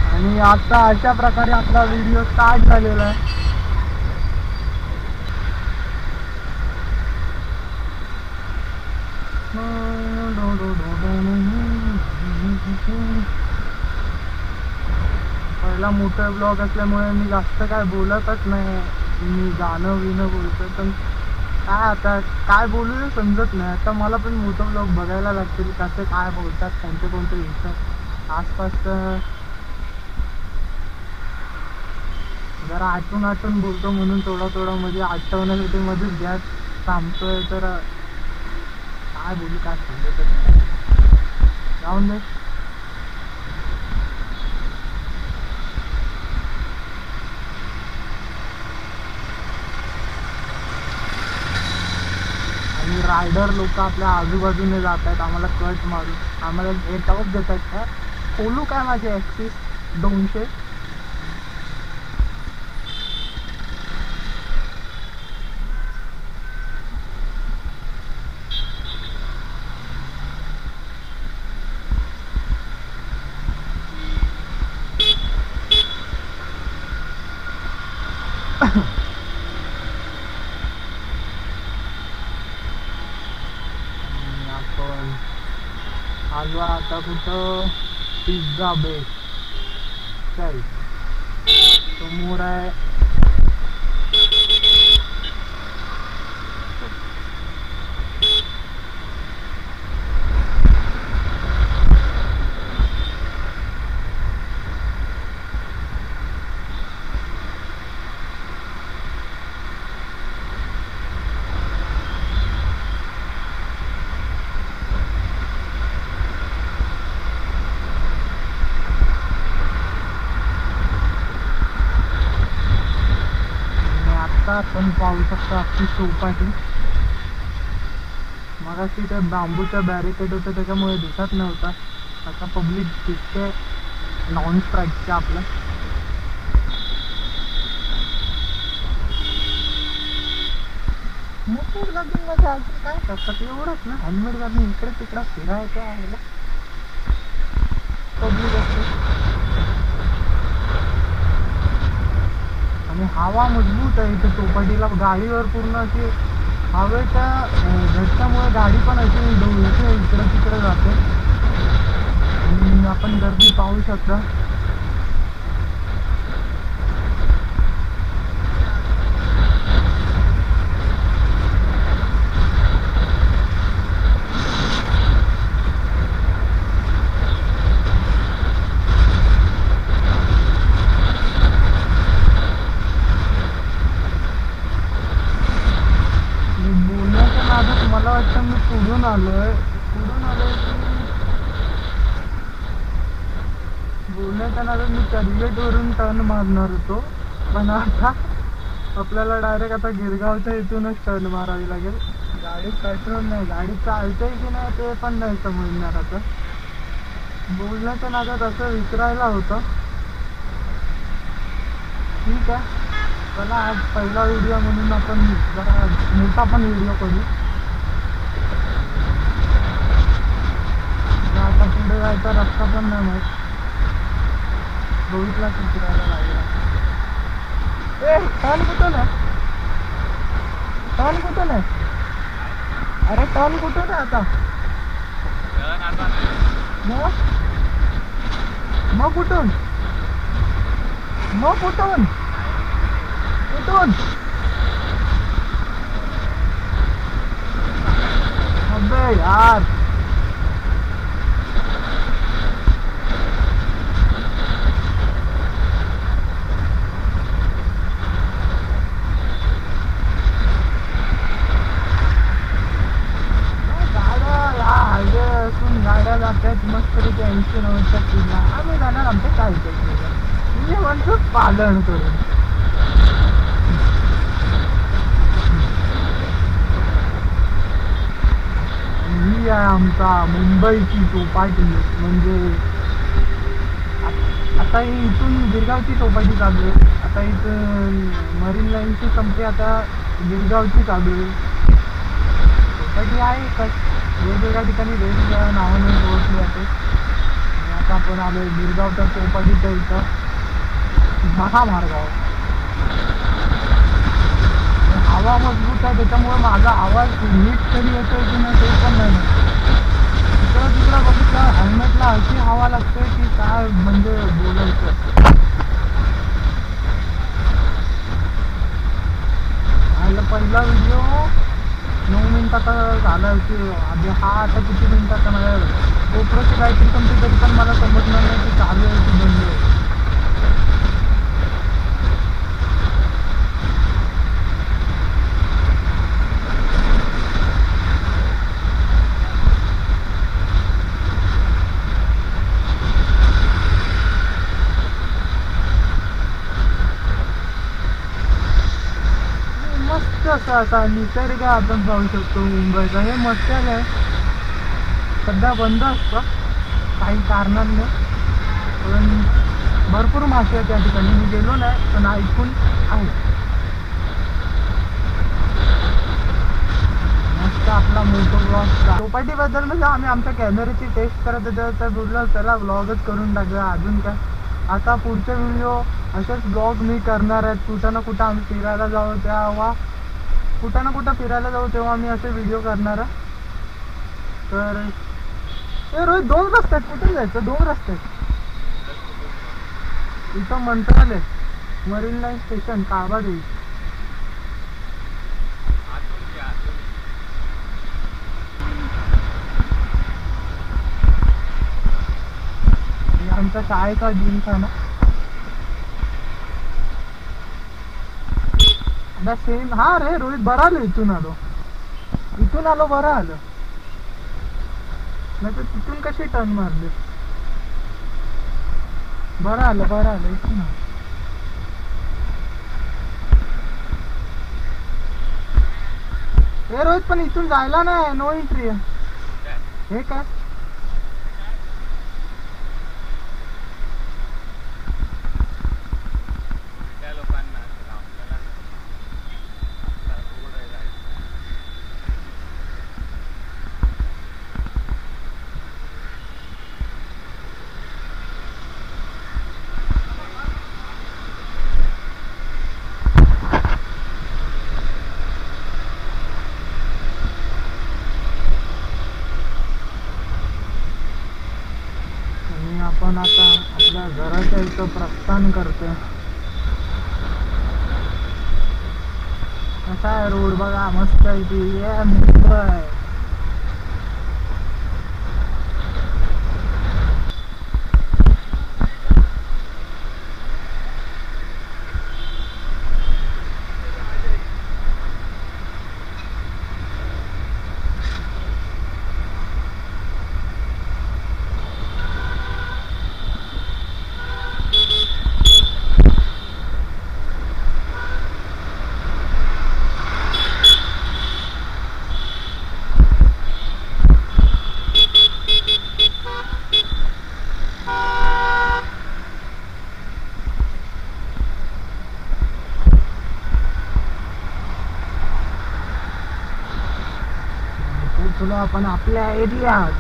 आणि आता अशा प्रकारे आपला व्हिडिओ स्टार्ट झालेला आहे. पहिला मोठा ब्लॉग असल्यामुळे मी जास्त काय बोलतच नाही. मी गाणं बिणं बोलतो, पण काय आता काय बोलू समजत नाही. आता मला पण मोठं ब्लॉग बघायला लागतील, कसे काय बोलतात, कोणते कोणते विषय आसपास. जरा आठवून बोलतो म्हणून थोडं मध्ये आठवण्यासाठी मध्येच घ्या थांबतोय. तर काय बोलू काय समजत नाही, जाऊन दे. आणि रायडर लोक आपल्या आजूबाजूने जात आहेत, आम्हाला कट मारून आम्हाला टॉप देत आहेत. काय खोलू काय माझे ॲक्सिस 200. आपण आलो आता कुठं, पिझ्झा बेस चल समोर आहे. आपण पाहू शकतो आपली चौपाटी. मगाशी ते बांबूचा बॅरिकेड होतं त्याच्यामुळे दिसत नव्हता. आता पब्लिक दिसते नॉन स्ट्राईकचे आपलं. मोटर गाडी मध्ये अजून काय करतात एवढंच ना, हेल्मेट घालून इकडे तिकडे फिरायचं आहे. पब्लिक असते आणि हवा मजबूत आहे इथे चौपाटीला. गाडीवर पूर्ण अशी हवेच्या झटक्यामुळे गाडी पण अशी डोलते, इकडे तिकडे जाते. आणि आपण गर्दी पाहू शकता. मला वाटतं मी पुढून आलोय बोलण्याच्या नादात मी चर्चगेटवरून टर्न मारणार होतो, पण आता आपल्याला डायरेक्ट आता गिरगावच्या इथूनच टर्न मारावी लागेल. गाडीत पेट्रोल नाही, गाडी चालते की नाही ते पण नाही समजणार. आता बोलण्याच्या नादात असं विचारायला होतं. ठीक आहे, चला आज पहिला व्हिडिओ म्हणून आपण जरा मोठा पण व्हिडिओ करू. आता पुढे जायचा रस्ता पण नाही माहीत, रोहितलाच विचारायला लागेल. टर्न कुठून आहे, टर्न कुठून आहे, अरे टर्न कुठून आहे आता, मग कुठून कुठून अबे यार. गाड्या जातात मस्त तरी 80-90 स्पीडला. आम्ही जाणार आमच्या 40 स्पीडला. म्हणजे म्हणतो पालन करून. ही आहे आमचा मुंबईची चौपाटी. म्हणजे आता ही इथून गिरगावची चौपाटी चालू आहे. आता इथून मरीन लाईनची संपली, आता गिरगावची चालू आहे. चौपाटी आहे एकच, वेगवेगळ्या ठिकाणी वेगवेगळ्या नावाने ओळखली जाते. आणि आता आपण आलो गिरगावच्या चौपाटीच्या इथं महामार्गावर. हवा मजबूत आहे त्याच्यामुळे माझा आवाज नीट तरी येतोय की नाही ते पण नाही. इकडं तिकडं बघितलं हेल्मेटला अशी हवा लागते की काय म्हणजे बोलायचं. पहिला व्हिडिओ 9 मिनिटाचा झाला की आधी हा आता किती मिनिटाचा मला गोप्रोची बॅटरी संपली तरी पण मला समजणार नाही की चालू आहे की बंद आहे. मस्त असा निसर्ग आपण पाहू शकतो मुंबईचा. हे मस्त आहे. सध्या बंद असतं काही कारणांनी, पण भरपूर मासे आहेत त्या ठिकाणी. मी गेलो नाही पण ऐकून आहे. मस्त आपला मोटो ब्लॉग चौपाटीबद्दल म्हणजे आम्ही आमच्या कॅमेऱ्याची टेस्ट करत होतो तर बोललो चला ब्लॉगच करून टाकूया. अजून काय, आता पुढचे व्हिडिओ असेच ब्लॉग मी करणार आहेत. कुठं ना कुठं आम्ही फिरायला जाऊ तेव्हा, कुठं ना कुठं फिरायला जाऊ तेव्हा आम्ही असे व्हिडिओ करणार आहे. तर हे रोज 2 रस्ते आहेत. कुठे जायचं? 2 रस्ते आहेत. इथं मंत्रालय, मरीन लाईन स्टेशन, काळबादेवी. आमच्या शाळेचा जिमखाना. आता सेम. हा रे रोहित, बरं आलो. इथून आलो बरं आलं. नाही तर तिथून कशी टर्न मारली. बरं आलं इथून. हे रोहित पण इथून जायला नाही, नो एंट्री आहे. हे काय आपण आता आपल्या घराच्या इथं प्रस्थान करतोय. कसा आहे रोड बघा, मस्त आहे ती. मुंबई पोचलो आपण आपल्या एरियात.